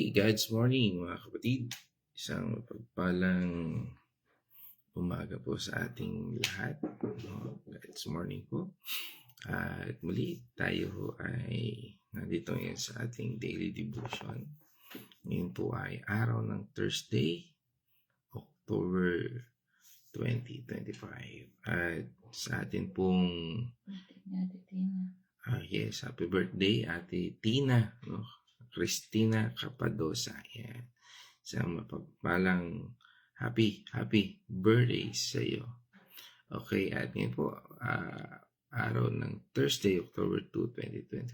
God's morning mga kapatid. Isang mapagpalang umaga po sa ating lahat. God's morning po. At muli tayo ay nandito ngayon sa ating daily devotion. Ngayon po ay araw ng Thursday, October 2025. At sa atin pong yes, happy birthday Ate Tina, Cristina Capadosa. Yan. Isang mapagpalang happy birthday sa iyo. Okay, at ngayon po, araw ng Thursday, October 2,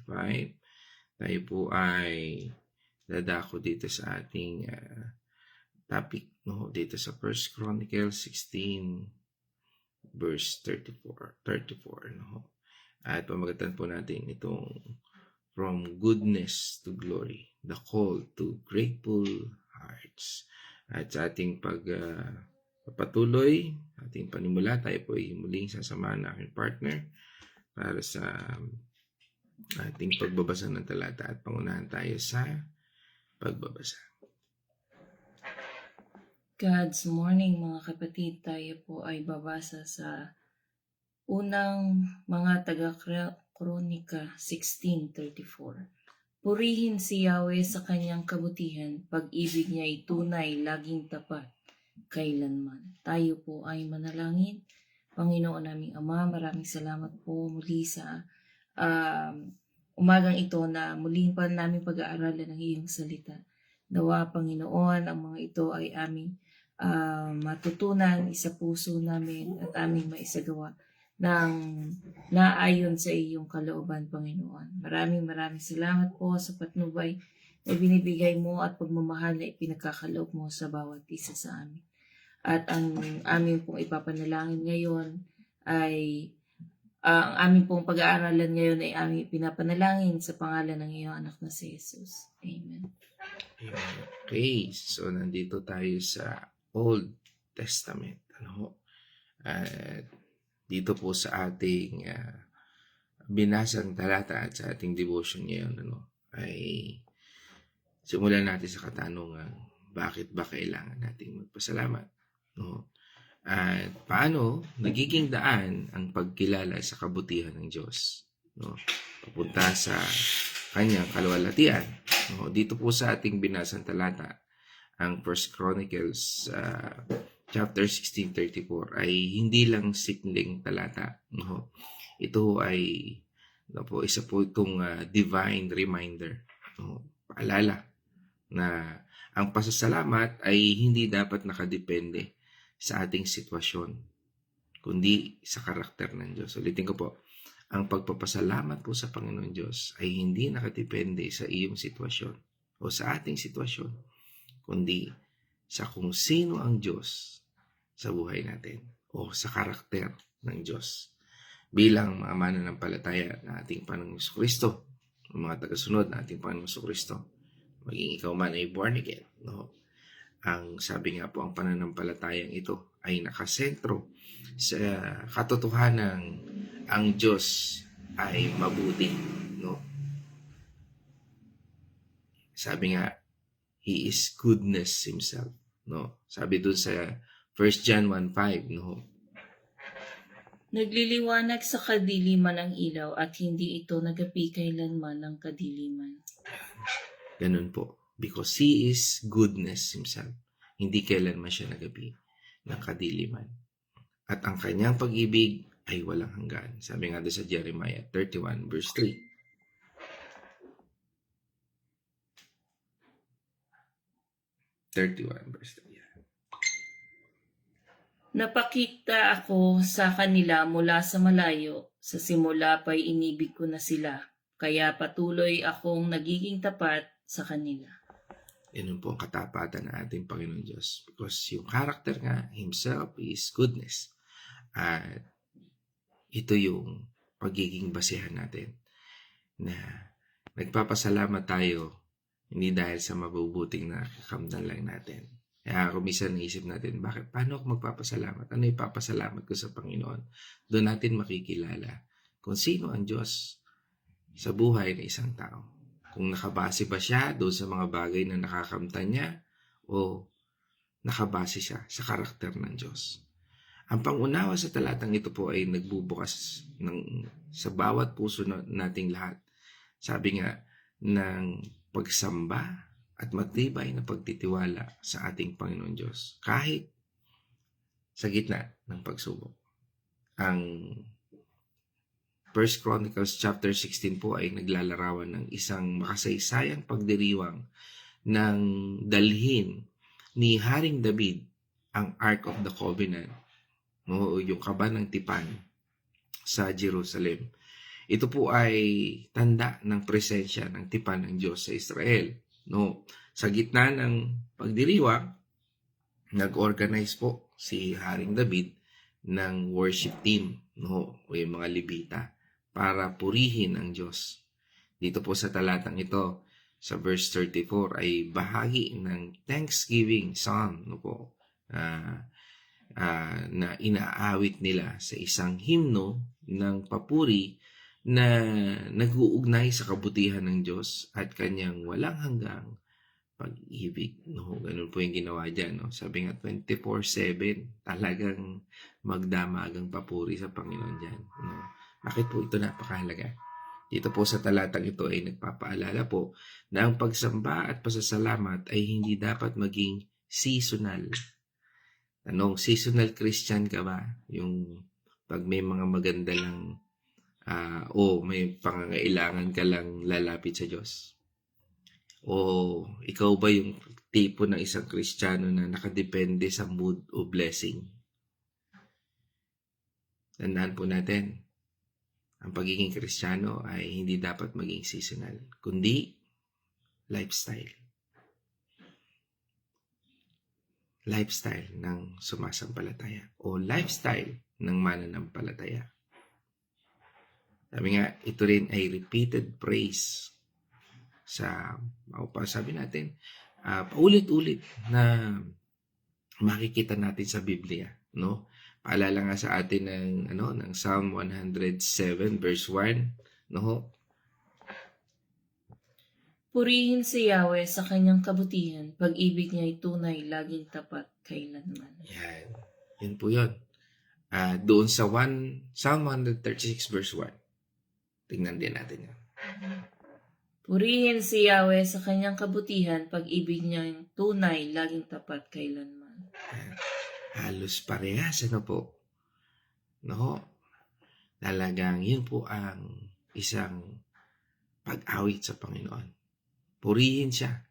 2025. Tayo po ay dadako dito sa ating topic, dito sa 1 Chronicles 16, verse 34. At pamagatan po natin itong From Goodness to Glory, the call to grateful hearts. At sa ating pagpatuloy, ating panimula, tayo po ay muling sasamahan ng aking partner para sa ating pagbabasa ng talata at pangunahan tayo sa pagbabasa. God's morning mga kapatid, tayo po ay babasa sa unang mga taga-Kronika 16:34. Purihin si Yahweh sa kanyang kabutihan, pag-ibig niya ay tunay, laging tapat, kailanman. Tayo po ay manalangin. Panginoon naming Ama, maraming salamat po muli sa umagang ito na muli pa namin pag-aaralan ng iyong salita. Nawa, Panginoon, ang mga ito ay aming matutunan, isa puso namin at aming maisagawa ng naayon sa iyong kalooban, Panginoon. Maraming salamat po sa patnubay na binibigay mo at pagmamahal na ipinagkakaloob mo sa bawat isa sa amin. At ang aming pong ipapanalangin ngayon ay ang aming pong pag-aaralan ngayon ay aming pinapanalangin sa pangalan ng iyong anak na si Jesus. Amen. Okay, so nandito tayo sa Old Testament. At dito po sa ating binasang talata at sa ating devotion ngayon, ay simulan natin sa katanungan, bakit ba kailangan nating magpasalamat? At paano nagiging daan ang pagkilala sa kabutihan ng Diyos? Papunta sa kanyang kaluwalhatian. Dito po sa ating binasang talata, ang 1 Chronicles chapter 16:34 ay hindi lang sikling talata. Ito ay isa po itong divine reminder. Paalala na ang pasasalamat ay hindi dapat nakadepende sa ating sitwasyon, kundi sa karakter ng Diyos. Ulitin ko po, ang pagpapasalamat po sa Panginoon Diyos ay hindi nakadepende sa iyong sitwasyon o sa ating sitwasyon, kundi sa kung sino ang Diyos sa buhay natin o sa karakter ng Diyos. Bilang mga mananampalataya na ating Panginoong Kristo, mga tagasunod na ating Panginoong Kristo, maging ikaw man ay born again. Ang sabi nga po, ang pananampalatayang ito ay nakasentro sa katotohanan ang Diyos ay mabuti. Sabi nga, He is goodness Himself. Sabi dun sa 1 John 1:5, Nagliliwanag sa kadiliman ang ilaw at hindi ito nagapi kailanman ng kadiliman. Ganun po. Because He is goodness Himself. Hindi kailanman siya nagapi ng kadiliman. At ang kanyang pag-ibig ay walang hanggan. Sabi nga doon sa Jeremiah 31 verse 3. Napakita ako sa kanila mula sa malayo, sa simula pa'y inibig ko na sila, kaya patuloy akong nagiging tapat sa kanila. Yan po ang katapatan ng ating Panginoon Diyos. Because yung karakter nga, Himself is goodness. At ito yung pagiging basehan natin na nagpapasalamat tayo hindi dahil sa mabubuting nakakamdan lang natin. Kaya kung minsan naisip natin, paano ako magpapasalamat? Ano ipapasalamat ko sa Panginoon? Doon natin makikilala kung sino ang Diyos sa buhay ng isang tao. Kung nakabase ba siya doon sa mga bagay na nakakamtan niya o nakabase siya sa karakter ng Diyos. Ang pangunawa sa talatang ito po ay nagbubukas sa bawat puso nating lahat. Sabi nga ng pagsamba at matibay na pagtitiwala sa ating Panginoon Diyos kahit sa gitna ng pagsubok. Ang 1 Chronicles chapter 16 po ay naglalarawan ng isang makasaysayang pagdiriwang ng dalhin ni Haring David ang Ark of the Covenant, no, yung kaban ng tipan sa Jerusalem. Ito po ay tanda ng presensya ng tipan ng Diyos sa Israel. No, sa gitna ng pagdiriwang, nag-organize po si Haring David ng worship team, no, o yung mga Levita para purihin ang Diyos. Dito po sa talatang ito, sa verse 34 ay bahagi ng Thanksgiving song, no po, na inaawit nila sa isang himno ng papuri na nag-uugnay sa kabutihan ng Diyos at kanyang walang hanggang pag-ibig. No, ganun po yung ginawa dyan. No? Sabi nga 24/7, talagang magdamagang papuri sa Panginoon dyan. No? Bakit po ito napakahalaga? Dito po sa talatang ito ay nagpapaalala po na ang pagsamba at pasasalamat ay hindi dapat maging seasonal. Anong seasonal Christian ka ba? Yung pag may mga maganda lang o may pangangailangan ka lang lalapit sa Diyos? O ikaw ba yung tipo ng isang Kristiyano na nakadepende sa mood o blessing? Tandaan po natin, ang pagiging Kristiyano ay hindi dapat maging seasonal, kundi lifestyle. Lifestyle ng sumasampalataya o lifestyle ng mananampalataya. Sabi nga, ito rin ay repeated praise sabi natin, paulit-ulit na makikita natin sa Biblia, no? Paalala nga sa atin ng Psalm 107 verse 1, no? Purihin si Yahweh sa kanyang kabutihan, pag-ibig niya ay tunay, laging tapat, kailanman. Yan. Yun po yun. Doon sa Psalm 136 verse 1. Tingnan din natin yan. Purihin si Yahweh sa kanyang kabutihan, pag-ibig niya ay tunay, laging tapat, kailanman. Yan. Halos parehas, po? No? Talagang yun po ang isang pag-awit sa Panginoon. Purihin siya.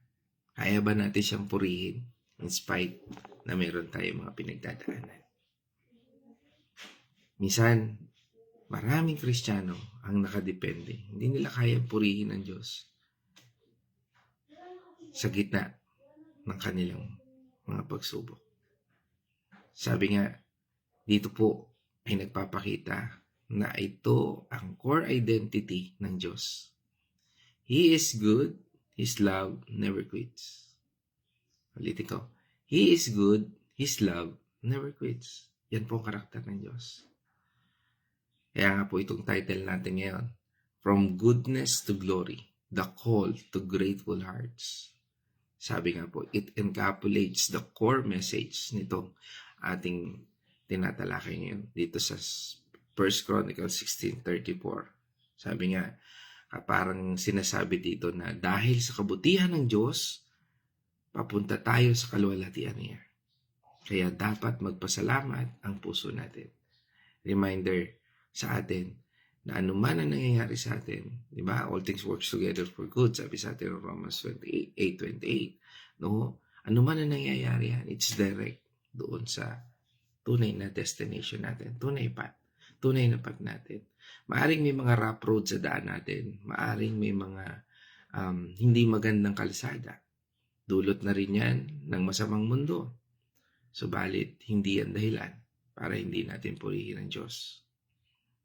Kaya ba natin siyang purihin in spite na meron tayong mga pinagdadaanan? Minsan, maraming Kristiyano ang nakadepende. Hindi nila kayang purihin ang Diyos sa gitna ng kanilang mga pagsubok. Sabi nga, dito po ay nagpapakita na ito ang core identity ng Diyos. He is good, His love never quits. Ulitin ko. He is good, His love never quits. Yan po ang karakter ng Diyos. Kaya nga po itong title natin ngayon, From Goodness to Glory, The Call to Grateful Hearts. Sabi nga po, it encapsulates the core message nitong ating tinatalakay ngayon dito sa 1 Chronicles 16:34. Sabi nga, parang sinasabi dito na dahil sa kabutihan ng Diyos, papunta tayo sa kaluwalhatian niya. Kaya dapat magpasalamat ang puso natin. Reminder sa atin na anuman ang nangyayari sa atin, di ba? All things works together for good, sabi sa atin ng Romans 8:28. No? Anuman ang nangyayari yan, it's direct doon sa tunay na destination natin, tunay na path natin. Maaring may mga rough road sa daan natin, maaring may mga hindi magandang kalsada. Dulot na rin yan ng masamang mundo. Subalit, hindi yan dahilan para hindi natin purihin ang Diyos.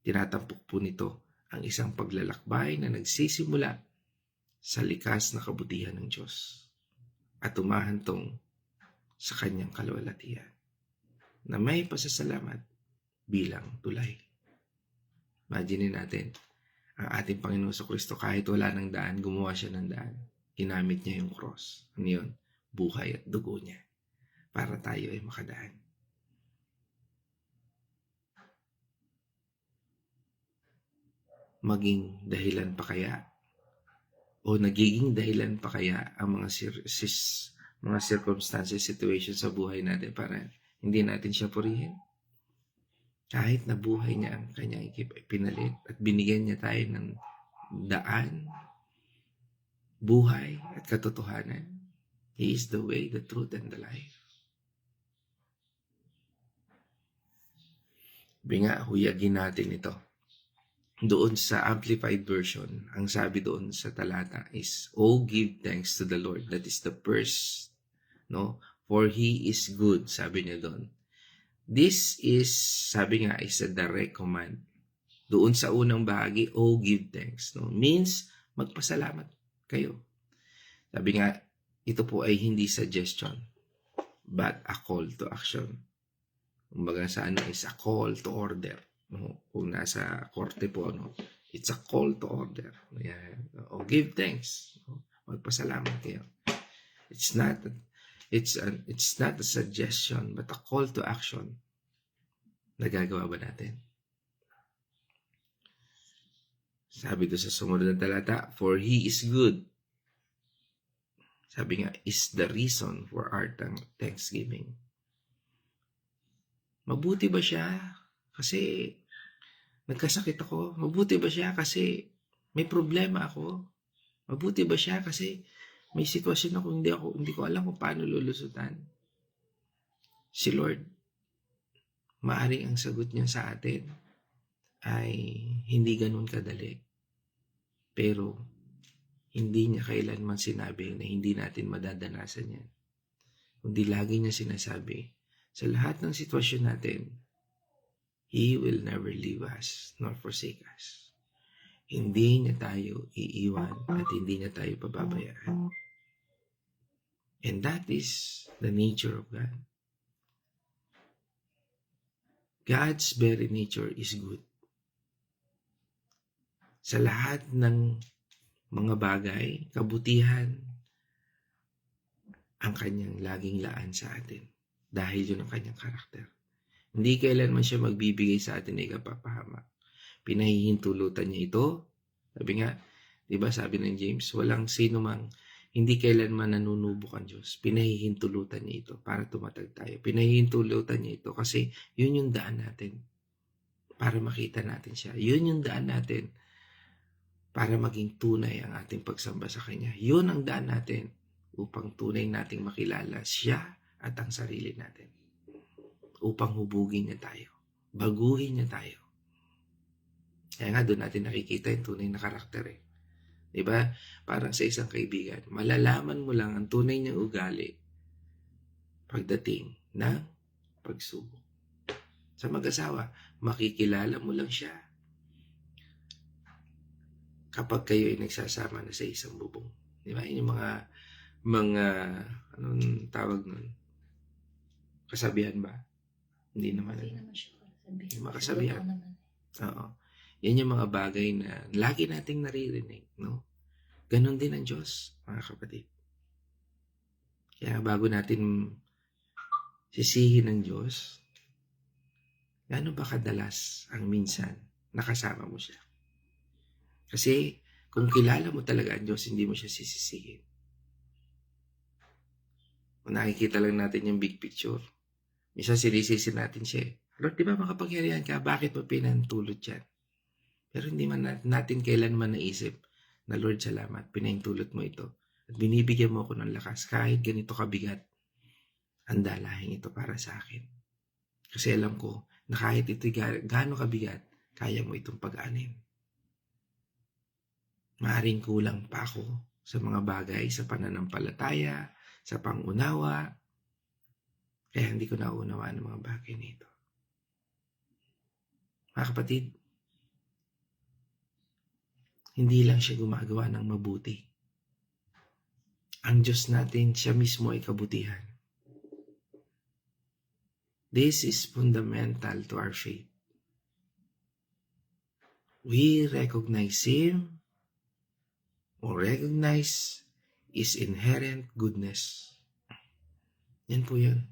Tinatampok po nito ang isang paglalakbay na nagsisimula sa likas na kabutihan ng Diyos at umahantong sa kanyang kaluwalhatian na may pasasalamat bilang tulay. Imagine natin, ang ating Panginoon sa Kristo, kahit wala ng daan, gumawa siya ng daan. Ginamit niya yung cross. Ano yun? Buhay at dugo niya para tayo ay makadaan. Maging dahilan pa kaya o nagiging dahilan pa kaya ang mga circumstances, situations sa buhay natin para hindi natin siya purihin? Kahit na buhay niya ang kanyang pinalit at binigyan niya tayo ng daan, buhay at katotohanan. He is the way, the truth, and the life. Binga, huyagin natin ito. Doon sa Amplified Version, ang sabi doon sa talata is, "Oh, give thanks to the Lord." That is the first, no? "For He is good," sabi niya doon. This is, sabi nga, is a direct command. Doon sa unang bahagi, "Oh, give thanks," no? Means, magpasalamat kayo. Sabi nga, ito po ay hindi suggestion, but a call to action. Kumbaga sa ano is a call to order. No? Kung nasa korte po, no? It's a call to order. Ayan. O, give thanks. No? Magpasalamat kayo. It's not a suggestion, but a call to action. Nagagawa ba natin? Sabi doon sa sumunod na talata, "For He is good." Sabi nga, is the reason for our thanksgiving. Mabuti ba siya? Kasi nagkasakit ako. Mabuti ba siya kasi may problema ako? Mabuti ba siya kasi may sitwasyon ako hindi ko alam kung paano lulusutan? Si Lord, maaring ang sagot niya sa atin ay hindi ganun kadali. Pero hindi niya kailanman sinabi na hindi natin madadanasan yan. Kundi lagi niya sinasabi, sa lahat ng sitwasyon natin, He will never leave us nor forsake us. Hindi niya tayo iiwan at hindi niya tayo pababayaan. And that is the nature of God. God's very nature is good. Sa lahat ng mga bagay, kabutihan, ang kanyang laging laan sa atin. Dahil yun ang kanyang karakter. Hindi kailanman siya magbibigay sa atin ng ikapapahamak. Pinahihintulutan niya ito. Sabi nga, di ba sabi ng James, walang sino mang hindi kailanman nanunubok ang Diyos. Pinahihintulutan niya ito para tumatag tayo. Pinahihintulutan niya ito kasi yun yung daan natin. Para makita natin siya. Yun yung daan natin para maging tunay ang ating pagsamba sa Kanya. Yun ang daan natin upang tunay nating makilala siya at ang sarili natin. Upang hubugin niya tayo. Baguhin niya tayo. Kaya nga doon natin nakikita yung tunay na karakter eh. Diba? Parang sa isang kaibigan, malalaman mo lang ang tunay niyang ugali pagdating ng pagsubok. Sa mag-asawa, makikilala mo lang siya kapag kayo ay nagsasama na sa isang bubong. Diba? Yun yung mga anong tawag nun? Kasabihan ba? Hindi naman. Hindi naman siya kasabihan. Yung mga kasabihan. Oo. Yan yung mga bagay na lagi nating naririnig, no? Ganon din ang Diyos, mga kapatid. Kaya bago natin sisihin ng Diyos, gaano ba kadalas ang minsan nakasama mo siya? Kasi kung kilala mo talaga ang Diyos, hindi mo siya sisisihin. Kung nakikita lang natin yung big picture, minsan sinisisi natin siya. Lord, di ba makapangyarihan ka? Bakit mo pinantulot yan? Pero hindi man natin kailanman naisip na Lord, salamat, pinahintulot mo ito. At binibigyan mo ako ng lakas kahit ganito kabigat ang dalahing ito para sa akin. Kasi alam ko na kahit ito gaano kabigat, kaya mo itong pag-anin. Maaring kulang pa ako sa mga bagay, sa pananampalataya, sa pangunawa. Kaya hindi ko naunawaan ang mga bagay nito. Mga kapatid, hindi lang siya gumagawa ng mabuti. Ang Diyos natin, siya mismo ay kabutihan. This is fundamental to our faith. we recognize Him or recognize His inherent goodness. Yan po yun.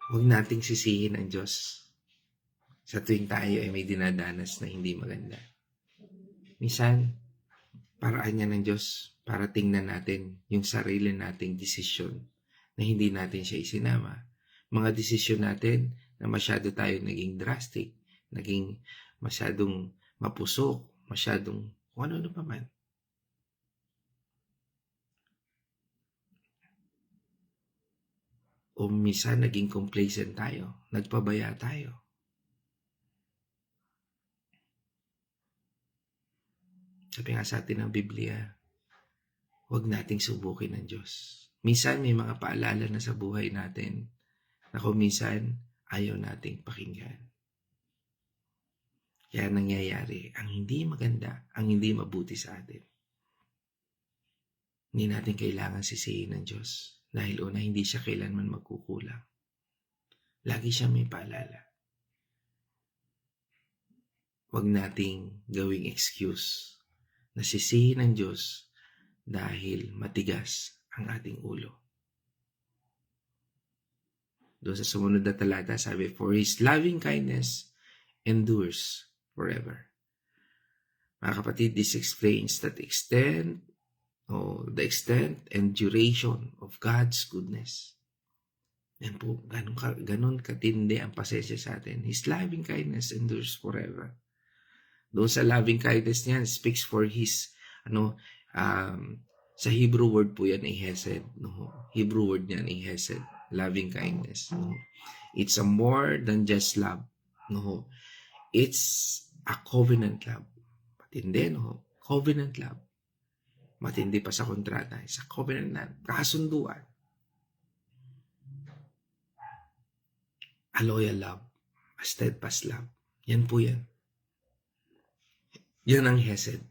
Huwag nating sisihin ang Diyos sa tuwing tayo ay may dinadanas na hindi maganda. Minsan, paraan niya ng Diyos para tingnan natin yung sarili nating desisyon na hindi natin siya isinama. Mga desisyon natin na masyado tayo naging drastic, naging masyadong mapusok, masyadong kung ano pa man. O minsan naging complacent tayo, nagpabaya tayo. Sabi nga sa atin ng Biblia, huwag nating subukin ng Diyos. Minsan may mga paalala na sa buhay natin na kung minsan ayaw nating pakinggan. Kaya nangyayari ang hindi maganda, ang hindi mabuti sa atin. Hindi natin kailangan sisihin ng Diyos dahil una hindi siya kailanman magkukulang. Lagi siya may paalala. Huwag nating gawing excuse na sisihin ng Diyos dahil matigas ang ating ulo. Doon sa sumunod na talata, sabi, for His loving kindness endures forever. Mga kapatid, this explains the extent and duration of God's goodness. Yan po, ganun katindi ang pasensya sa atin. His loving kindness endures forever. Doon sa loving kindness niyan, speaks for His, sa Hebrew word po yan ay hesed. No? Hebrew word niyan ay hesed, loving kindness. No? It's a more than just love. No? It's a covenant love. Matindi, no? Covenant love. Matindi pa sa kontrata. It's a covenant love. Kasunduan. A loyal love. A steadfast love. Yan po yan. Yan ang hesed.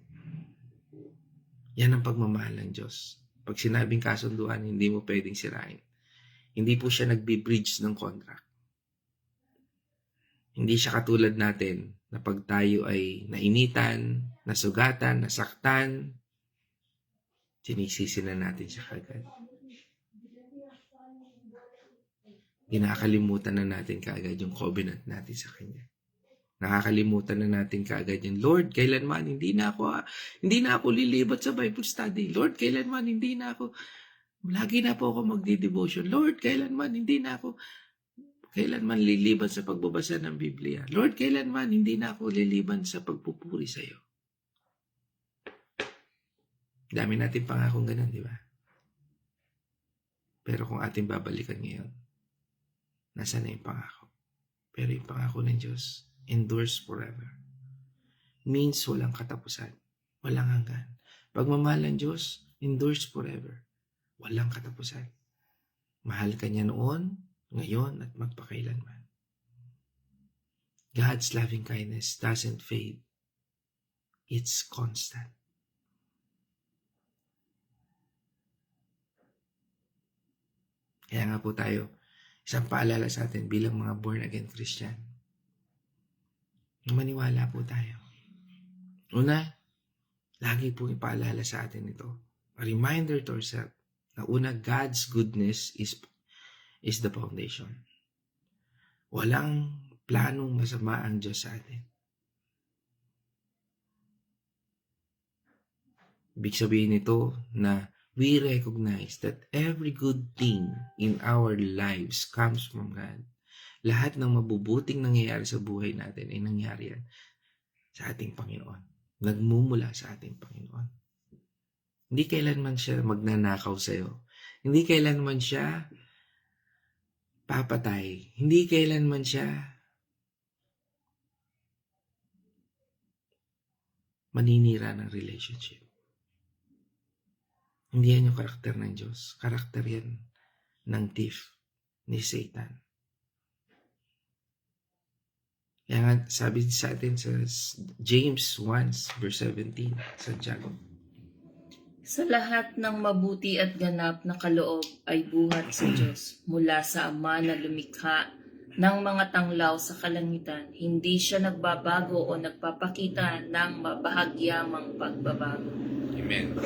Yan ang pagmamahal ng Diyos. Pag sinabing kasunduan, hindi mo pwedeng sirain. Hindi po siya nagbe-breach ng contract. Hindi siya katulad natin na pag tayo ay nainitan, nasugatan, nasaktan, sinisisi na natin siya kagad. Kinakalimutan na natin kaagad yung covenant natin sa Kanya. Nakakalimutan na natin kaagad yung, Lord, kailanman hindi na ako lilibat sa Bible study. Lord, kailanman lagi na po ako magdi-devotion. Lord, kailanman liliban sa pagbabasa ng Biblia. Lord, kailanman hindi na ako liliban sa pagpupuri sa iyo. Dami natin pangakong ganun, di ba? Pero kung ating babalikan ngayon, nasa na yung pangako? Pero yung pangako ng Diyos endures forever. Means walang katapusan, walang hanggan. Pagmamahal ng Diyos endures forever. Walang katapusan. Mahal ka niya noon, ngayon, at magpakailanman. God's loving kindness doesn't fade. It's constant. Kaya nga po tayo, isang paalala sa atin bilang mga born-again Christian. Maniwala po tayo. Una, lagi po ipaalala sa atin ito. A reminder to ourselves na una, God's goodness is the foundation. Walang planong masama ang Diyos sa atin. Ibig sabihin nito na we recognize that every good thing in our lives comes from God. Lahat ng mabubuting nangyayari sa buhay natin ay nangyari yan sa ating Panginoon. Nagmumula sa ating Panginoon. Hindi kailanman siya magnanakaw sa iyo. Hindi kailanman siya papatay. Hindi kailanman siya maninira ng relationship. Hindi yan yung karakter ng Diyos. Karakter yan ng thief, ni Satan. Kaya nga sabi sa atin sa James 1 verse 17, Santiago. Sa lahat ng mabuti at ganap na kaloob ay buhat sa Diyos mula sa Ama na lumikha ng mga tanglaw sa kalangitan. Hindi siya nagbabago o nagpapakita ng mabahagyamang pagbabago. Amen.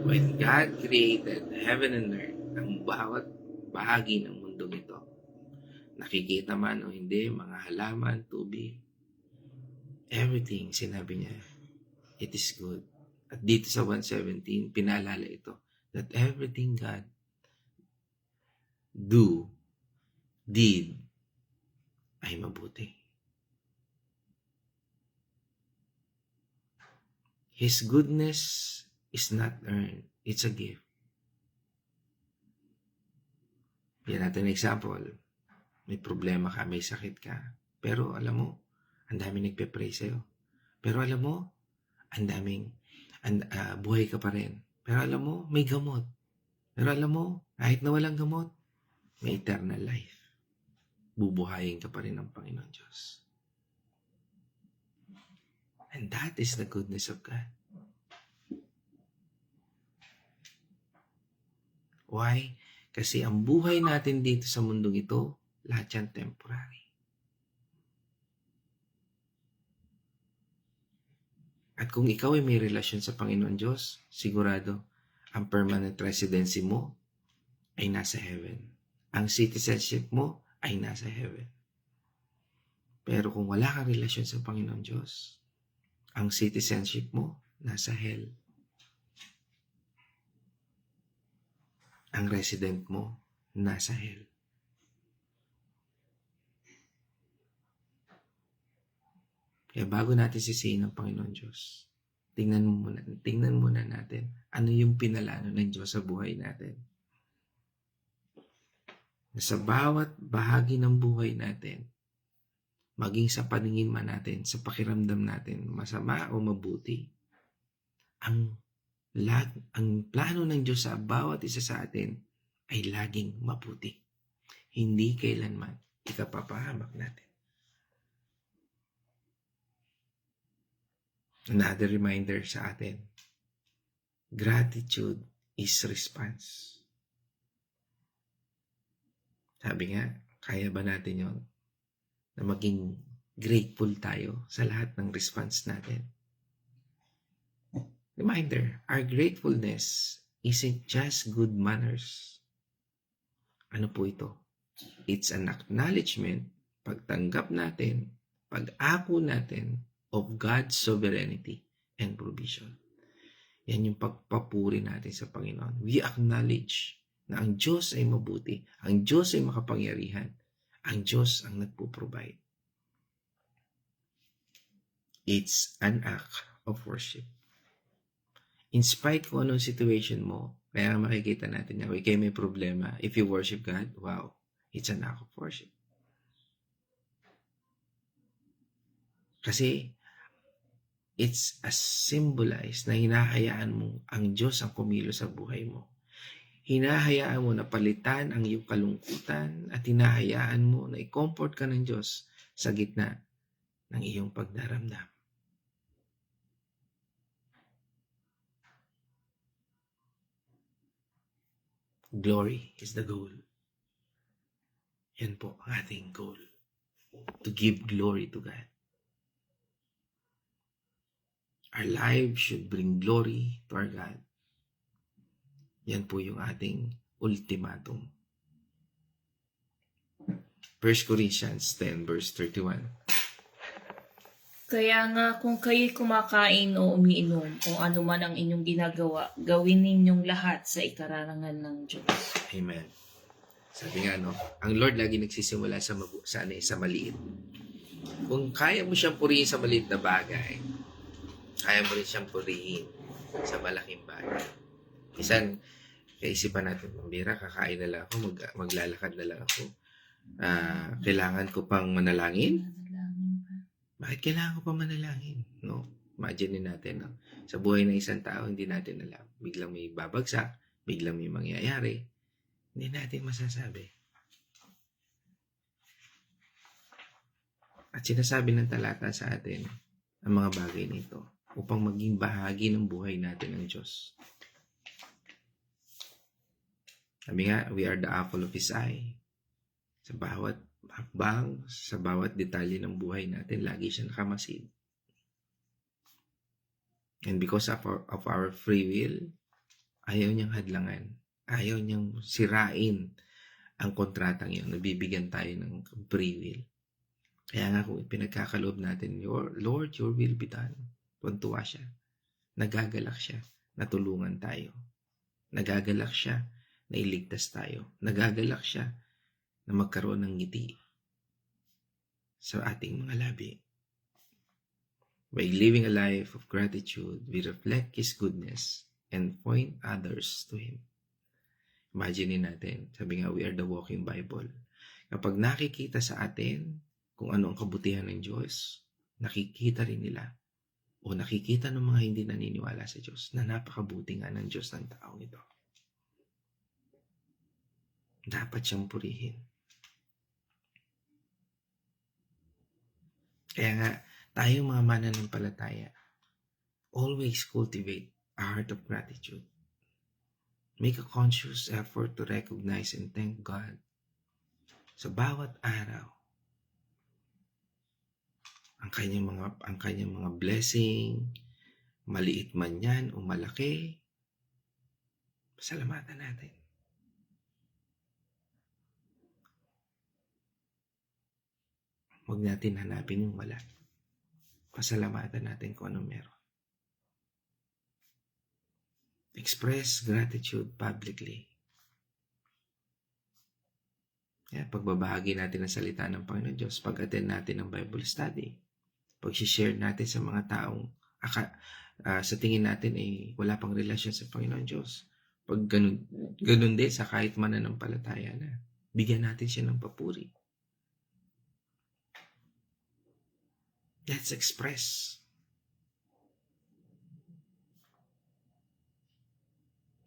When God created heaven and earth, ang bawat bahagi ng mundong ito, nakikita man o hindi, mga halaman, tubig, everything, sinabi niya, it is good. At dito sa 1:17, pinaalala ito, that everything God did, ay mabuti. His goodness is not earned. It's a gift. Yan natin an example. May problema ka, may sakit ka. Pero alam mo, ang daming nagpe-pray sa'yo. Pero alam mo, ang daming buhay ka pa rin. Pero alam mo, may gamot. Pero alam mo, kahit na walang gamot, may eternal life. Bubuhayin ka pa rin ng Panginoon Diyos. And that is the goodness of God. Why? Kasi ang buhay natin dito sa mundong ito, lahat yan temporary. At kung ikaw ay may relasyon sa Panginoon Diyos, sigurado, ang permanent residency mo ay nasa heaven. Ang citizenship mo ay nasa heaven. Pero kung wala kang relasyon sa Panginoon Diyos, ang citizenship mo nasa hell. Ang resident mo nasa hell. Kaya bago natin sisihin ang Panginoon Diyos, tingnan muna natin ano yung pinalano ng Diyos sa buhay natin. Sa bawat bahagi ng buhay natin, maging sa paningin man natin, sa pakiramdam natin, masama o mabuti, ang plano ng Diyos sa bawat isa sa atin ay laging mabuti. Hindi kailanman ikapapahamak natin. Another reminder sa atin, gratitude is response. Sabi nga, kaya ba natin yon na maging grateful tayo sa lahat ng response natin? Reminder, our gratefulness isn't just good manners. Ano po ito? It's an acknowledgement, pagtanggap natin, pag-ako natin of God's sovereignty and provision. Yan yung pagpapuri natin sa Panginoon. We acknowledge na ang Diyos ay mabuti, ang Diyos ay makapangyarihan, ang Diyos ang nagpo-provide. It's an act of worship. In spite kung anong situation mo, kaya makikita natin na kayo may problema, if you worship God, wow, it's an act of worship. Kasi, it's a symbolize na hinahayaan mo ang Diyos ang kumilo sa buhay mo. Hinahayaan mo na palitan ang iyong kalungkutan at hinahayaan mo na i-comfort ka ng Diyos sa gitna ng iyong pagdaramdam. Glory is the goal. Yan po ang ating goal. To give glory to God. Our lives should bring glory to our God. Yan po yung ating ultimatum. 1 Corinthians 10 verse 31. Kaya nga kung kayo'y kumakain o umiinom, kung ano man ang inyong ginagawa, gawin ninyong lahat sa ikararangan ng Diyos. Amen. Sabi nga, no, ang Lord lagi nagsisimula sa maliit. Kung kaya mo siyang purihin sa maliit na bagay, kaya mo rin siyang purihin sa malaking bagay. Minsan, kaisipan natin, mambira, kakain na lang ako, maglalakad na lang ako. Kailangan ko pang manalangin? Bakit kailangan ko pa manalangin? No? Imagine natin, no? Sa buhay ng isang tao, hindi natin alam. Biglang may babagsak, biglang may mangyayari. Hindi natin masasabi. At sinasabi ng talata sa atin ang mga bagay nito upang maging bahagi ng buhay natin ng Diyos. Sabi nga, we are the apple of His eye. Sa bawat hakbang, sa bawat detalye ng buhay natin, lagi siya nakamasid. And because of our free will, ayaw niyang hadlangan. Ayaw niyang sirain ang kontratang yun. Nabibigyan tayo ng free will. Kaya nga kung pinagkakaloob natin, Lord, your will be done. Tuntua siya. Nagagalak siya. Natulungan tayo. Nagagalak siya na iligtas tayo. Nagagalak siya na magkaroon ng ngiti sa ating mga labi. By living a life of gratitude, we reflect His goodness and point others to Him. Imagine natin, sabi nga, we are the walking Bible. Kapag nakikita sa atin kung ano ang kabutihan ng Diyos, nakikita rin nila o nakikita ng mga hindi naniniwala sa Diyos na napakabuti nga ng Diyos ng taong ito. Dapat siyang purihin. Kaya nga, tayong mga mananampalataya, always cultivate a heart of gratitude. Make a conscious effort to recognize and thank God sa bawat araw. Ang kanyang mga blessing, maliit man yan o malaki, pasalamatan natin. Huwag natin hanapin yung wala. Pasalamatan natin kung anong meron. Express gratitude publicly. Pagbabahagi natin ng salita ng Panginoon Diyos, pag-attend natin ng Bible study, pag-share natin sa mga taong sa tingin natin ay wala pang relasyon sa Panginoon Diyos. Pag ganun din sa kahit mananampalataya na, bigyan natin siya ng papuri. Let's express.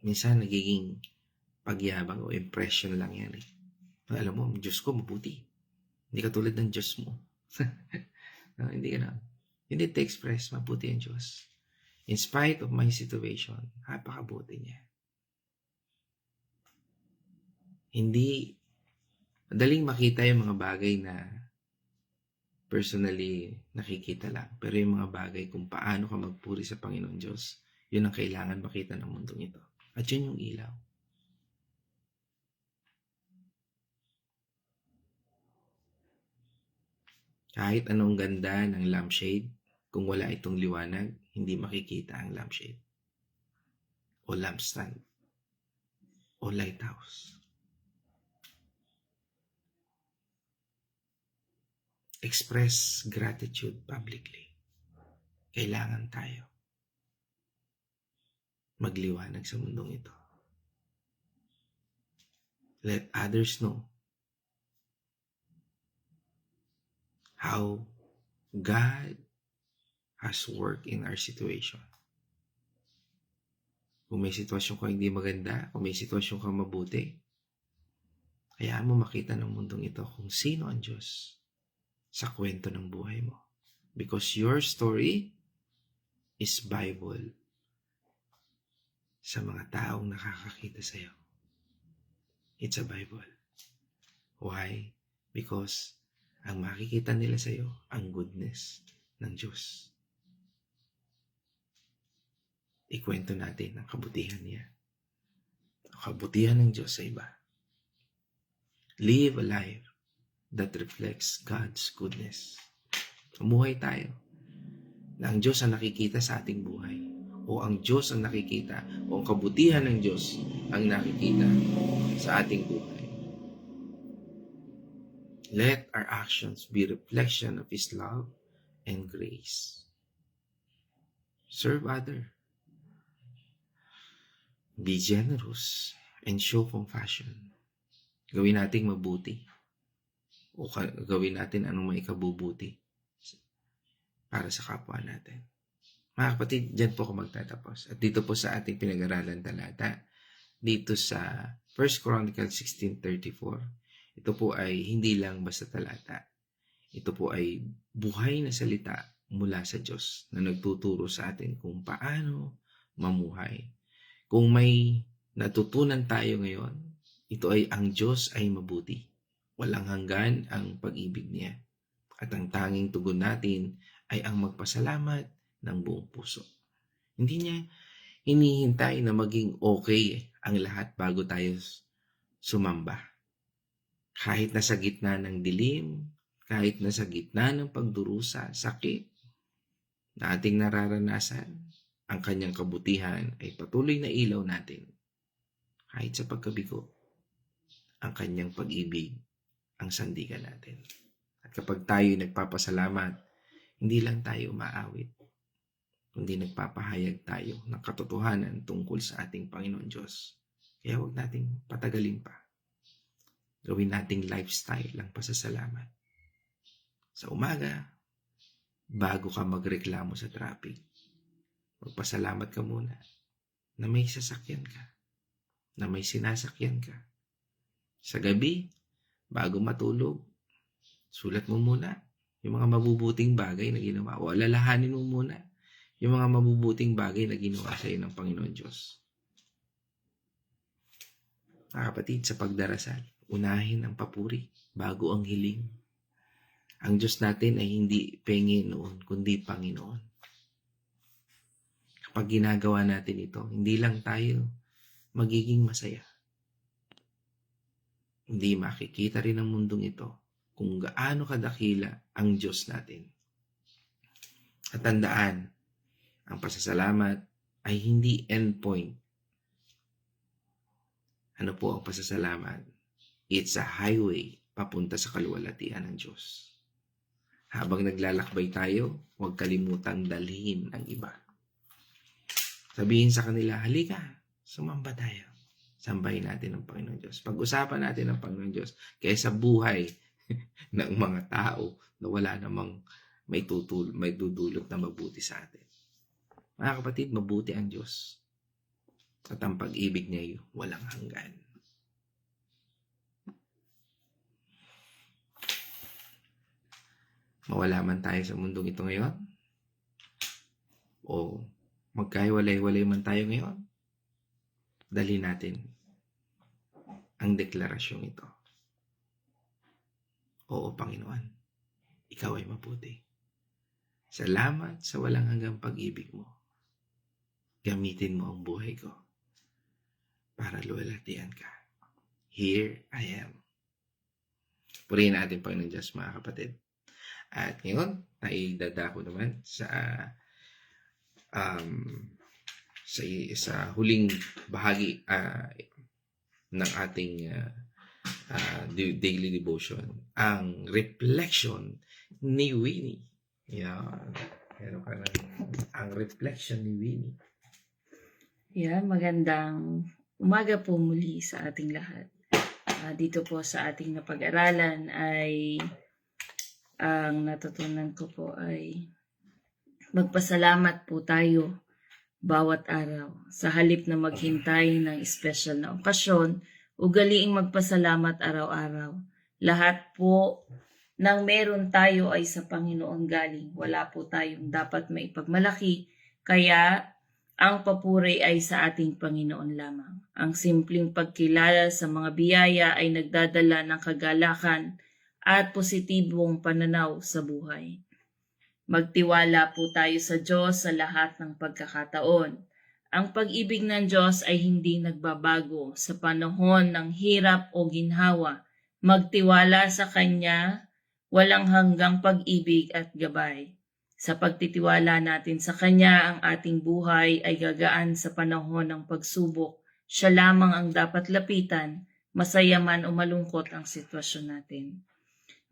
Minsan nagiging pagyabang o impression lang yan eh. Alam mo, ang Diyos ko mabuti. Hindi katulad ng Diyos mo. No, hindi gano'n. You need to express, mabuti ang Diyos. In spite of my situation, napakabuti niya. Hindi, madaling makita yung mga bagay na personally nakikita lang. Pero yung mga bagay kung paano ka magpuri sa Panginoon Diyos, yun ang kailangan makita ng mundong ito. At yun yung ilaw. Kahit anong ganda ng lampshade, kung wala itong liwanag, hindi makikita ang lampshade o lampstand o lighthouse. Express gratitude publicly. Kailangan tayo magliwanag sa mundong ito. Let others know how God has worked in our situation. Kung may sitwasyon ka hindi maganda, kung may sitwasyon ka mabuti, hayaan mo makita ng mundong ito kung sino ang Diyos sa kwento ng buhay mo. Because your story is Bible sa mga taong nakakakita sa iyo. It's a Bible. Why? Because ang makikita nila sa iyo, ang goodness ng Diyos. Ikwento natin ang kabutihan niya. Ang kabutihan ng Diyos sa iba. Live a life that reflects God's goodness. Umuhay tayo na ang Diyos ang nakikita sa ating buhay, o ang Diyos ang nakikita, o ang kabutihan ng Diyos ang nakikita sa ating buhay. Let our actions be reflection of His love and grace. Serve others. Be generous and show compassion. Gawin nating mabuti o gawin natin anong maikabubuti para sa kapwa natin. Mga kapatid, dyan po ako magtatapos. At dito po sa ating pinag-aralan talata, dito sa 1 Chronicles 16:34, ito po ay hindi lang basta talata. Ito po ay buhay na salita mula sa Diyos na nagtuturo sa atin kung paano mamuhay. Kung may natutunan tayo ngayon, ito ay ang Diyos ay mabuti. Walang hanggan ang pag-ibig niya. At ang tanging tugon natin ay ang magpasalamat ng buong puso. Hindi niya hinihintay na maging okay ang lahat bago tayo sumamba. Kahit nasa gitna ng dilim, kahit nasa gitna ng pagdurusa, sakit na ating nararanasan, ang kanyang kabutihan ay patuloy na ilaw natin. Kahit sa pagkabigo, ang kanyang pag-ibig ang sandigan natin. At kapag tayo nagpapasalamat, hindi lang tayo umaawit, kundi nagpapahayag tayo ng katotohanan tungkol sa ating Panginoon Diyos. Kaya huwag nating patagalin pa. Gawin nating lifestyle ang pasasalamat. Sa umaga, bago ka magreklamo sa traffic, magpasalamat ka muna na may sasakyan ka, na may sinasakyan ka. Sa gabi, bago matulog, sulat mo muna yung mga mabubuting bagay na ginawa o alalahanin mo muna yung mga mabubuting bagay na ginawa sa iyo ng Panginoon Diyos. Mga kapatid, sa pagdarasal, unahin ang papuri bago ang hiling. Ang Diyos natin ay hindi Panginoon, kundi Panginoon. Kapag ginagawa natin ito, hindi lang tayo magiging masaya. Hindi makikita rin ng mundong ito kung gaano kadakila ang Diyos natin. At tandaan, ang pasasalamat ay hindi endpoint. Ano po ang pasasalamat? It's a highway papunta sa kaluwalhatian ng Diyos. Habang naglalakbay tayo, huwag kalimutang dalhin ang iba. Sabihin sa kanila, halika, sumamba tayo. Sambahin natin ang Panginoon Diyos. Pag-usapan natin ang Panginoon Diyos kaysa buhay ng mga tao na wala namang may dudulot na mabuti sa atin. Mga kapatid, mabuti ang Diyos. At ang pag-ibig niya ay walang hanggan. Mawala man tayo sa mundong ito ngayon, o magkahiwalay-walay man tayo ngayon, dali natin ang deklarasyong ito. Oo, Panginoon, ikaw ay mabuti. Salamat sa walang hanggang pag-ibig mo. Gamitin mo ang buhay ko para luwalhatian ka. Here I am. Purihin natin, Panginoon Diyos, mga kapatid. At ngayon, naidadako naman sa huling bahagi ng ating daily devotion, ang reflection ni Winnie. Yan. Meron ka na ang reflection ni Winnie. Yan, magandang umaga po muli sa ating lahat. Dito po sa ating napag-aralan ay ang natutunan ko po ay magpasalamat po tayo bawat araw. Sa halip na maghintay ng special na okasyon, ugaliing magpasalamat araw-araw. Lahat po ng meron tayo ay sa Panginoon galing. Wala po tayong dapat maipagmalaki, kaya ang papuri ay sa ating Panginoon lamang. Ang simpleng pagkilala sa mga biyaya ay nagdadala ng kagalakan at positibong pananaw sa buhay. Magtiwala po tayo sa Diyos sa lahat ng pagkakataon. Ang pag-ibig ng Diyos ay hindi nagbabago sa panahon ng hirap o ginhawa. Magtiwala sa Kanya, walang hanggang pag-ibig at gabay. Sa pagtitiwala natin sa Kanya, ang ating buhay ay gagaan sa panahon ng pagsubok. Siya lamang ang dapat lapitan, masaya man o malungkot ang sitwasyon natin.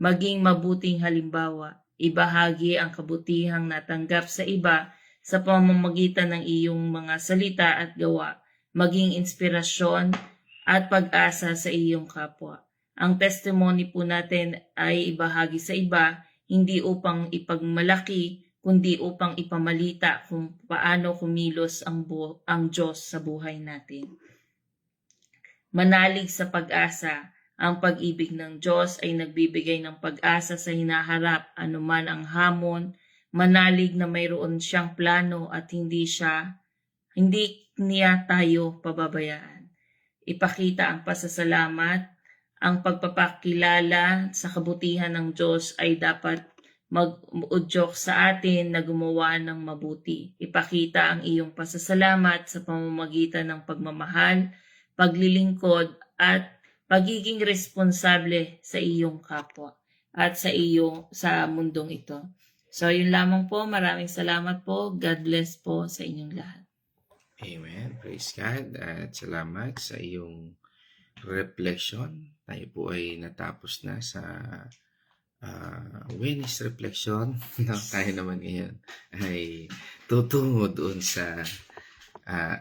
Maging mabuting halimbawa, ibahagi ang kabutihang natanggap sa iba sa pamamagitan ng iyong mga salita at gawa, maging inspirasyon at pag-asa sa iyong kapwa. Ang testimony po natin ay ibahagi sa iba, hindi upang ipagmalaki, kundi upang ipamalita kung paano kumilos ang Diyos sa buhay natin. Manalig sa pag-asa. Ang pag-ibig ng Diyos ay nagbibigay ng pag-asa sa hinaharap, anuman ang hamon. Manalig na mayroon siyang plano at hindi niya tayo pababayaan. Ipakita ang pasasalamat ang pagpapakilala sa kabutihan ng Diyos ay dapat mag-udyok sa atin na gumawa ng mabuti. Ipakita ang iyong pasasalamat sa pamamagitan ng pagmamahal, paglilingkod, at pagiging responsable sa iyong kapwa at sa mundong ito. So, yun lamang po. Maraming salamat po. God bless po sa inyong lahat. Amen. Praise God. At salamat sa iyong reflection. Tayo po ay natapos na sa Wednesday reflection. No, tayo naman ngayon ay tutungo doon sa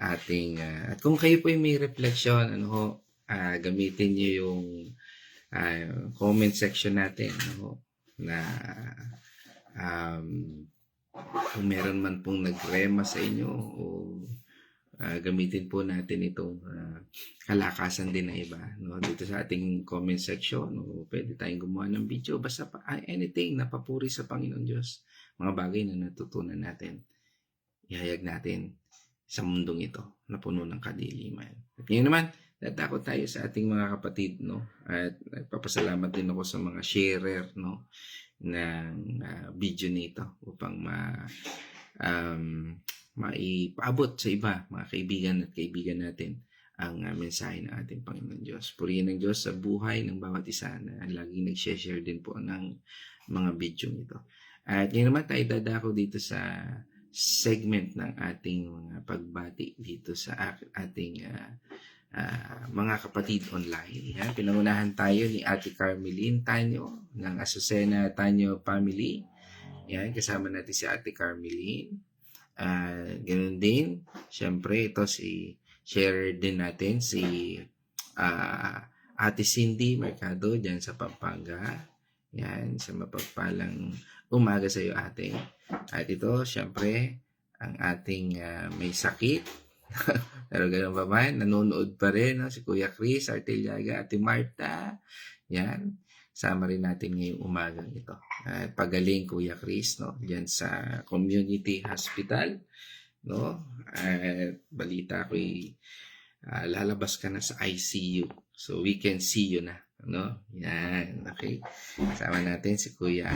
ating at kung kayo po ay may reflection, gamitin niyo yung comment section natin, na kung meron man pong nagrema sa inyo o gamitin po natin itong kalakasan din na iba, dito sa ating comment section, o pwede tayong gumawa ng video, basta anything na papuri sa Panginoon Diyos, mga bagay na natutunan natin, ihayag natin sa mundong ito na puno ng kadiliman. At ngayon naman, tatakot tayo sa ating mga kapatid, at nagpapasalamat din ako sa mga sharer, ng video nito upang maipaabot sa iba, mga kaibigan at kaibigan natin, ang mensahe ng ating Panginoon Diyos. Purihin ng Diyos sa buhay ng bawat isa na laging nag-share din po ng mga video nito. At ngayon naman tayo dadako dito sa segment ng ating mga pagbati dito sa ating mga kapatid online. Yan, pinangunahan tayo ni Ate Carmeline Tanyo ng Azucena Tanyo Family. Yan, kasama natin si Ate Carmeline. Ganun din, syempre ito share din natin si Ate Cindy Mercado dyan sa Pampanga. Yan, sa mapagpalang umaga sa iyo, ate. At ito, syempre, ang ating may sakit. Pero ganun pa man, nanonood pa rin, si Kuya Chris Arteliaga, Ate Marta. Yan, sama rin natin ngayong umagang ito. At pagaling, Kuya Chris, dyan sa Community Hospital. At balita ko lalabas ka na sa ICU. So, we can see you na. Yan, okay. Kasama natin si Kuya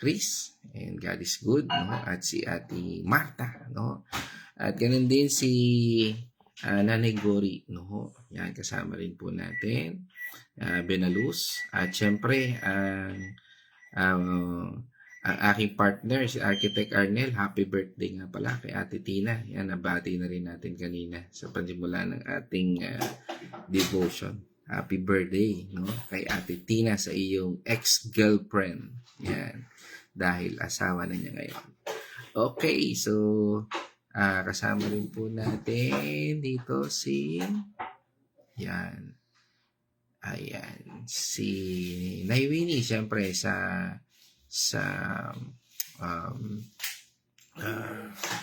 Chris, and God is good, at si Ate Marta, at ganun din si Nanay Gori, yan, kasama rin po natin, Benaluz, at syempre ang aking partner, si Architect Arnel, happy birthday nga pala kay Ate Tina. Yan, nabati na rin natin kanina sa panimula ng ating devotion. Happy birthday, kay Ate Tina sa iyong ex-girlfriend. Yan, dahil asawa na niya ngayon. Okay, so kasama rin po natin dito si si Nay Winnie, syempre sa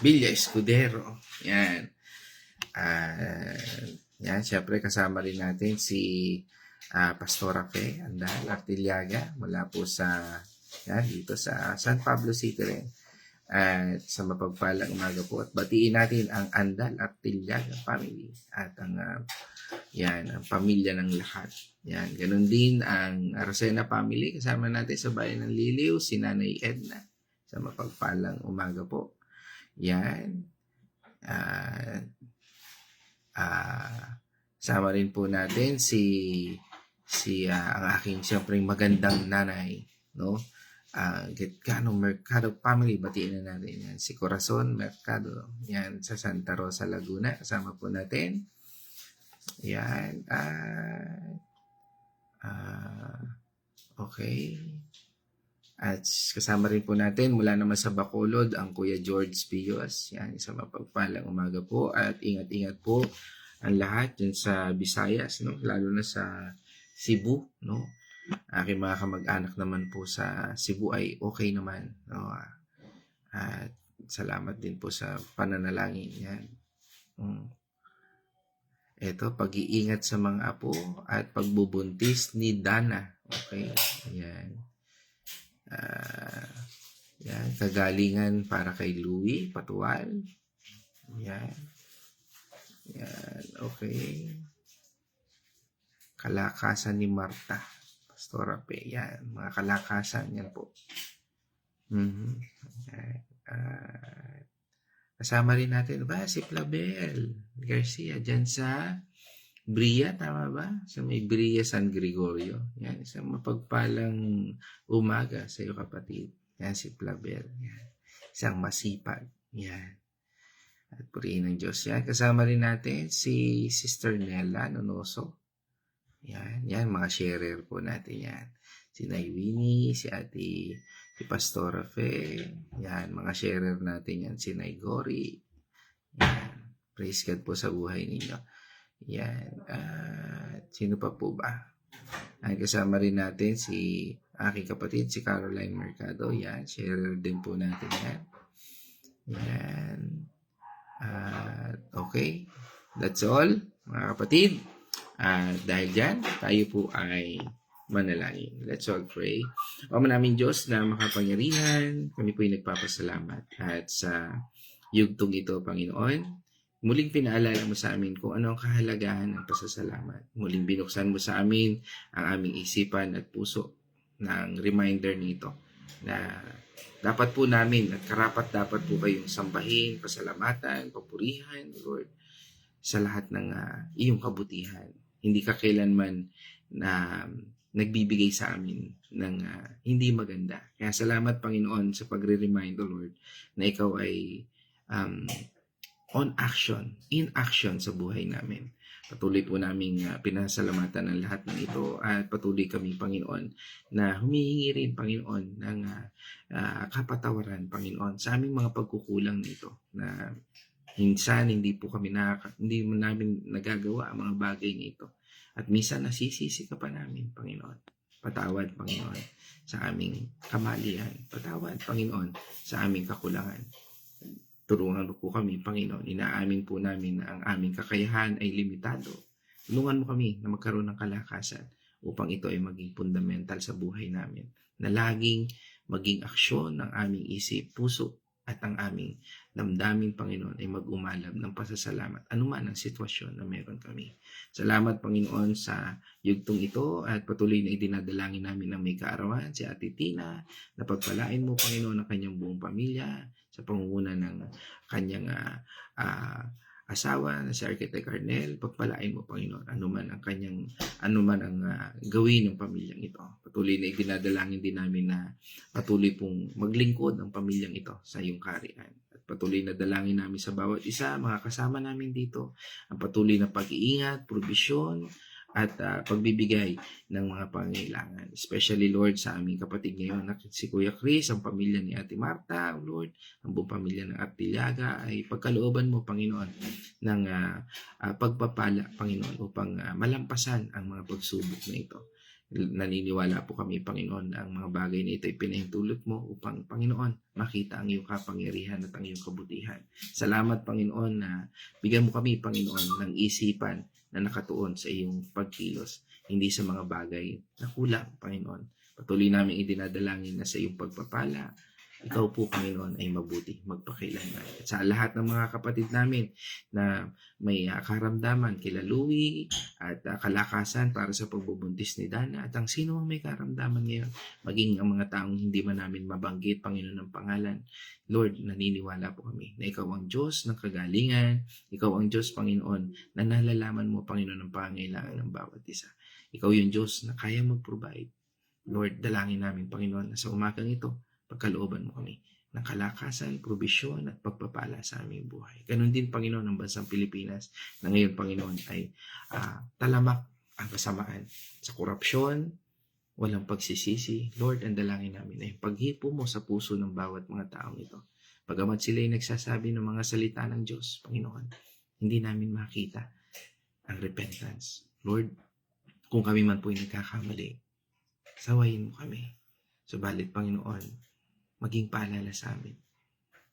Villa Escudero. Yan. Yan, syempre kasama rin natin si Pastora Fe Andal Arteliaga mula po dito sa San Pablo City rin. At sa mapagpalang umaga po, at batiin natin ang Andal Arteliaga family at ang pamilya ng lahat. Yan, ganun din ang Aracena family, kasama natin sa bayan ng Liliw, si Nanay Edna, sa mapagpalang umaga po. Yan. Sama rin po natin ang aking siyempre magandang nanay, Getcano Mercado family, batiin na natin yan. Si Corazon Mercado, yan, sa Santa Rosa, Laguna, kasama po natin. Yan. Okay. At kasama rin po natin mula naman sa Bacolod ang Kuya George Pios. Yan, isang mapagpalang umaga po, at ingat-ingat po ang lahat dyan sa Visayas, lalo na sa Cebu, Aking mga kamag-anak naman po sa Cebu ay okay naman, At salamat din po sa pananalangin yan. Ito, pag-iingat sa mga apo at pagbubuntis ni Dana. Okay, ayan. Yan, kagalingan para kay Louie Patual. Yan. Yan, okay. Kalakasan ni Marta. Pastora Pe. Yan. Mga kalakasan. Yan po. Yan. Kasama rin natin si Plabel Garcia dyan sa Bria, tama ba? Sa may Bria San Gregorio. Yan, isang mapagpalang umaga sa iyo kapatid. Yan si Plabel. Yan. Isang masipag. Yan. At purihin ng Diyos. Yan, kasama rin natin si Sister Nella Nonoso. Yan, yan, mga sharer po natin yan. Si Naywini, si Pastora Fe. Yan, mga sharer natin yan. Si Naygori. Yan. Praise God po sa buhay ninyo. Yan. Sino pa po ba? Kasama rin natin si aking kapatid, si Caroline Mercado. Yan, sharer din po natin yan. Yan. Okay. That's all, mga kapatid. Dahil dyan, tayo po ay manalangin. Let's all pray. Ama naming Diyos na makapangyarihan, kami po ay nagpapasalamat. At sa yugtong ito, Panginoon, muling pinaalala mo sa amin kung ano ang kahalagahan ng pasasalamat. Muling binuksan mo sa amin ang aming isipan at puso ng reminder nito na dapat po namin at karapat dapat po kayong sambahin, pasalamatan, papurihan, Lord, sa lahat ng iyong kabutihan. Hindi ka kailanman na nagbibigay sa amin ng hindi maganda. Kaya salamat, Panginoon, sa pagre-remind, Lord, na ikaw ay in action sa buhay namin. Patuloy po namin pinasalamatan ang lahat ng ito at patuloy kami, Panginoon, na humihingi rin, Panginoon, ng kapatawaran, Panginoon, sa aming mga pagkukulang nito na minsan hindi mo namin nagagawa ang mga bagay nito. At minsan nasisisi ka pa namin, Panginoon. Patawad, Panginoon, sa aming kamalian. Patawad, Panginoon, sa aming kakulangan. Tulungan mo po kami, Panginoon. Inaamin po namin na ang aming kakayahan ay limitado. Tulungan mo kami na magkaroon ng kalakasan upang ito ay maging fundamental sa buhay namin. Na laging maging aksyon ng aming isip, puso, at ang aming damdamin, Panginoon, ay mag-umalab ng pasasalamat anuman ang sitwasyon na meron kami. Salamat, Panginoon, sa yugtong ito at patuloy na idinadalangin namin ng may kaarawan si Ate Tina na pagpalain mo, Panginoon, ang kanyang buong pamilya sa pangunguna ng kanyang asawa na si Architect Arnel. Pagpalain mo, Panginoon, anuman ang gawin ng pamilyang ito. Patuloy na idinadalangin din namin na patuloy pong maglingkod ang pamilyang ito sa iyong kaharian. At patuloy na dalangin namin sa bawat isa, mga kasama namin dito, ang patuloy na pag-iingat, probisyon, at pagbibigay ng mga pangailangan. Especially, Lord, sa aming kapatid ngayon na si Kuya Chris, ang pamilya ni Ate Marta, Lord, ang buong pamilya ng Artillaga, ay pagkalooban mo, Panginoon, ng pagpapala, Panginoon, upang malampasan ang mga pagsubok na ito. Naniniwala po kami, Panginoon, ang mga bagay na ito ay pinahintulot mo upang, Panginoon, makita ang iyong kapangyarihan at ang iyong kabutihan. Salamat, Panginoon, na bigyan mo kami, Panginoon, ng isipan na nakatuon sa iyong pagkilos, hindi sa mga bagay na kulang, Panginoon. Patuloy namin idinadalangin na sa iyong pagpapala, ikaw po, Panginoon, ay mabuti magpakailanman. At sa lahat ng mga kapatid namin na may karamdaman kila Louie at kalakasan para sa pagbubuntis ni Dana at ang sino ang may karamdaman ngayon, maging ang mga taong hindi man namin mabanggit, Panginoon, ng pangalan, Lord, naniniwala po kami na ikaw ang Diyos ng kagalingan, ikaw ang Diyos, Panginoon, na nalalaman mo, Panginoon, ang pangailangan ng bawat isa. Ikaw yung Diyos na kaya mag-provide. Lord, dalangin namin, Panginoon, na sa umagang ito, pagkalooban mo kami ng kalakasan, probisyon at pagpapala sa aming buhay. Ganon din, Panginoon, ng bansang Pilipinas na ngayon, Panginoon, ay talamak ang kasamaan sa korupsyon, walang pagsisisi. Lord, ang dalangin namin ay paghipo mo sa puso ng bawat mga taong ito. Bagamat sila ay nagsasabi ng mga salita ng Diyos, Panginoon, hindi namin makita ang repentance. Lord, kung kami man po ay nagkakamali, sawayin mo kami. Subalit, Panginoon, maging paalala sa amin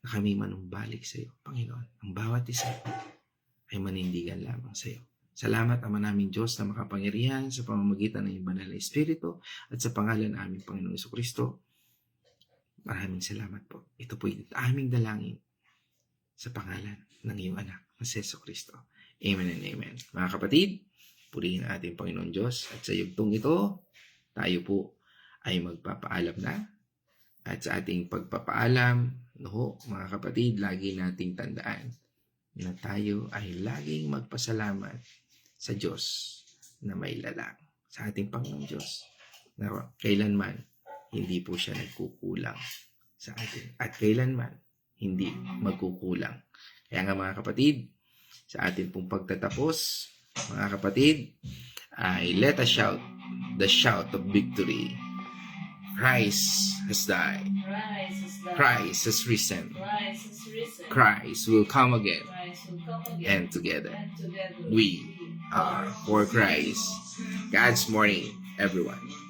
na kami manumbalik sa iyo, Panginoon. Ang bawat isa ay manindigan lamang sa iyo. Salamat, Ama naming Diyos na makapangyarihan sa pamamagitan ng iyong banal na Espiritu at sa pangalan ng aming Panginoong Jesucristo. Maraming salamat po. Ito po yung aming dalangin sa pangalan ng iyong anak na si Jesucristo. Amen and amen. Mga kapatid, Purihin ang ating Panginoon Diyos. At sa yugtong ito, tayo po ay magpapaalam na. At sa ating pagpapaalam, no, mga kapatid, lagi nating tandaan na tayo ay laging magpasalamat sa Diyos na may lalang. Sa ating Panginoon Diyos na kailanman hindi po siya nagkukulang sa atin. At kailanman hindi magkukulang. Kaya nga mga kapatid, sa ating pong pagtatapos, mga kapatid, ay let us shout the shout of victory. Christ has died. Christ has died. Christ has risen. Christ has risen. Christ will come again. Christ will come again. And together, And together we are for Christ. God's morning, everyone.